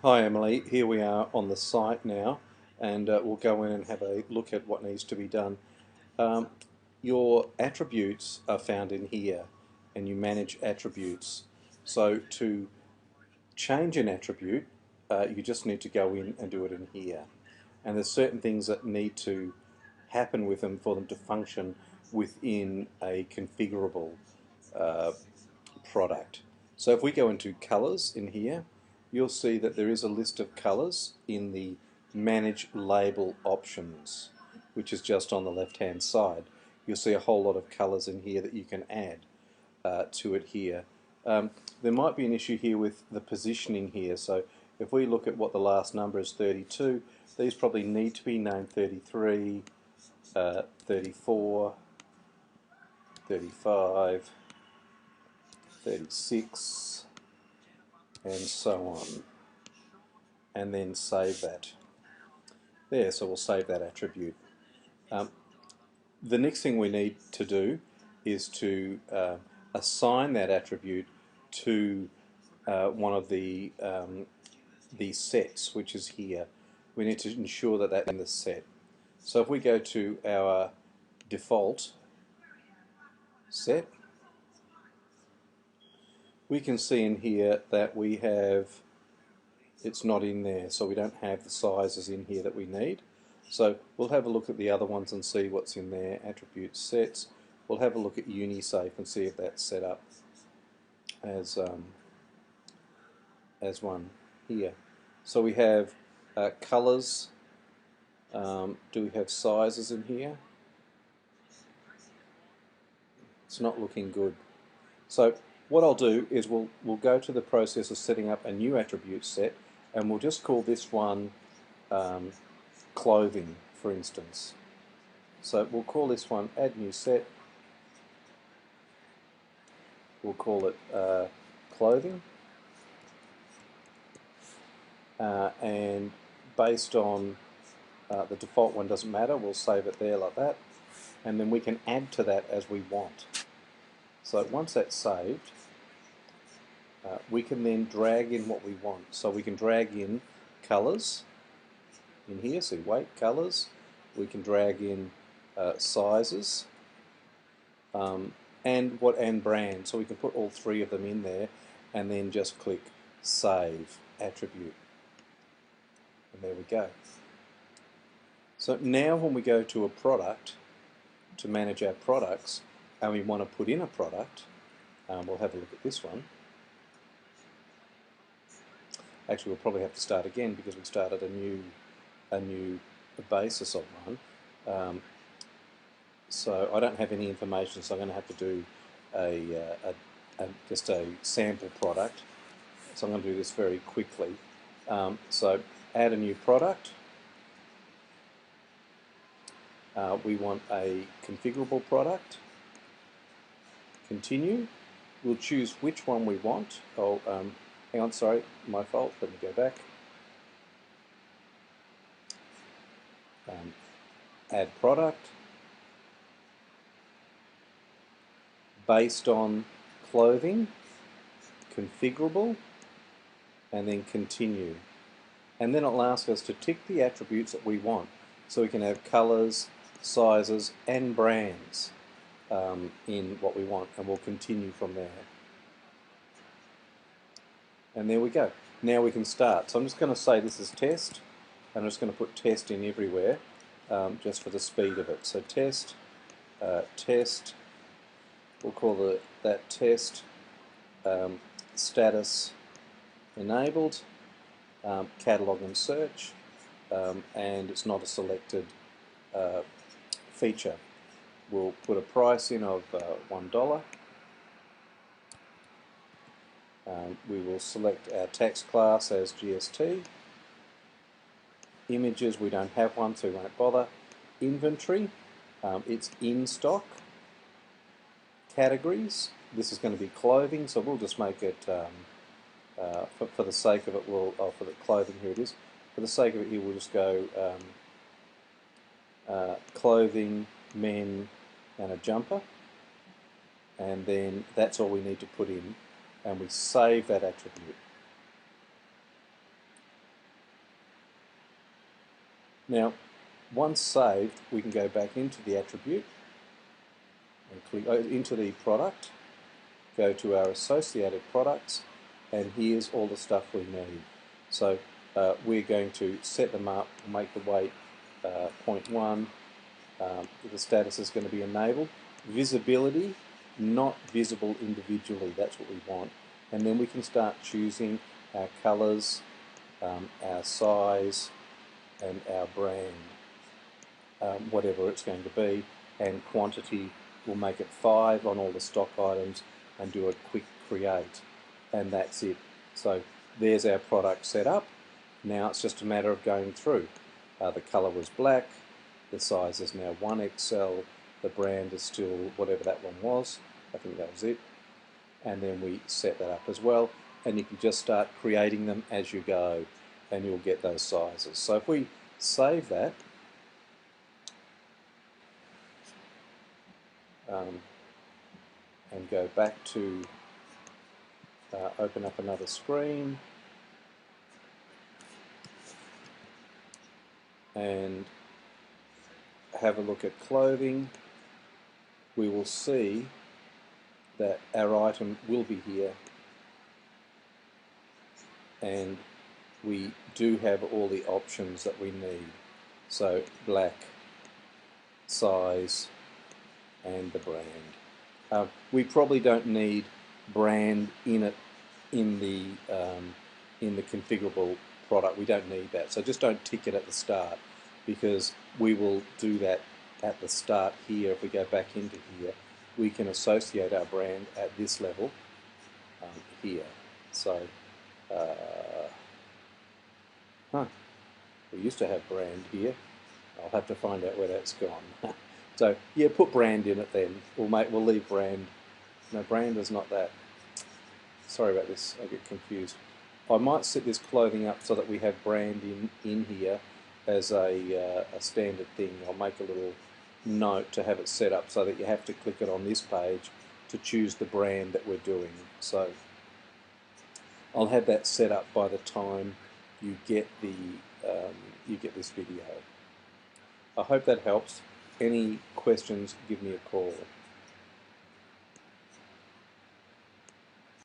Hi Emily, here we are on the site now and we'll go in and have a look at what needs to be done. Um, your attributes are found in here and you manage attributes. So to change an attribute, you just need to go in and do it in here. And there's certain things that need to happen with them for them to function within a configurable uh, product. So if we go into colors in here, you'll see that there is a list of colors in the manage label options, which is just on the left hand side. You'll see a whole lot of colors in here that you can add to it here. There might be an issue here with the positioning here, so if we look at what the last number is, 32, these probably need to be named 33, 34, 35, 36, and so on, and then save that. There, so we'll save that attribute. The next thing we need to do is to assign that attribute to one of the sets, which is here. We need to ensure that that's in the set. So if we go to our default set, we can see in here that we have, it's not in there, so we don't have the sizes in here that we need. So we'll have a look at the other ones and see what's in there. Attribute sets. We'll have a look at Unisafe and see if that's set up as one here. So we have colors. Do we have sizes in here? It's not looking good. So what I'll do is we'll go to the process of setting up a new attribute set, and we'll just call this one clothing, for instance. So we'll call this one add new set. We'll call it clothing, and based on the default one doesn't matter, we'll save it there like that, and then we can add to that as we want. So once that's saved, we can then drag in what we want. So we can drag in colors in here, so weight, colors. We can drag in sizes and brand. So we can put all three of them in there and then just click Save Attribute. And there we go. So now when we go to a product to manage our products and we want to put in a product, we'll have a look at this one. Actually, we'll probably have to start again because we started a new basis of one. So I don't have any information, so I'm going to have to do just a sample product. So I'm going to do this very quickly. So add a new product. We want a configurable product. Continue. We'll choose which one we want. Oh, hang on, sorry, my fault. Let me go back. Add product. Based on clothing, configurable, and then continue. And then it'll ask us to tick the attributes that we want. So we can have colors, sizes, and brands in what we want, and we'll continue from there. And there we go. Now we can start. So I'm just going to say this is test, and I'm just going to put test in everywhere just for the speed of it. So test, test. We'll call that test status enabled, catalog and search, and it's not a selected feature. We'll put a price in of $1. We will select our tax class as GST. Images, we don't have one, so we won't bother. Inventory, it's in stock. Categories, this is going to be clothing, so we'll just make it, for the sake of it, for the clothing, here it is. For the sake of it here, we'll just go clothing, men, and a jumper. And then that's all we need to put in, and we save that attribute. Now, once saved, we can go back into the attribute and click into the product, go to our associated products, and here's all the stuff we need. So we're going to set them up, make the weight 0.1, the status is going to be enabled. Visibility, not visible individually, that's what we want. And then we can start choosing our colours, our size, and our brand, whatever it's going to be, and quantity. We'll make it 5 on all the stock items and do a quick create, and that's it. So there's our product set up. Now it's just a matter of going through. The colour was black, the size is now 1XL, the brand is still whatever that one was, I think that was it, and then we set that up as well, and you can just start creating them as you go and you'll get those sizes. So if we save that, and go back to open up another screen and have a look at clothing, we will see that our item will be here, and we do have all the options that we need. So black, size, and the brand. We probably don't need brand in it in the configurable product. We don't need that. So just don't tick it at the start, because we will do that at the start here. If we go back into here, we can associate our brand at this level here. So we used to have brand here. I'll have to find out where that's gone. So yeah, put brand in it then. We'll leave brand. No, brand is not that. Sorry about this, I get confused. I might set this clothing up so that we have brand in here as a standard thing. I'll make a little note to have it set up so that you have to click it on this page to choose the brand that we're doing. So I'll have that set up by the time you get the this video. I hope that helps. Any questions, give me a call.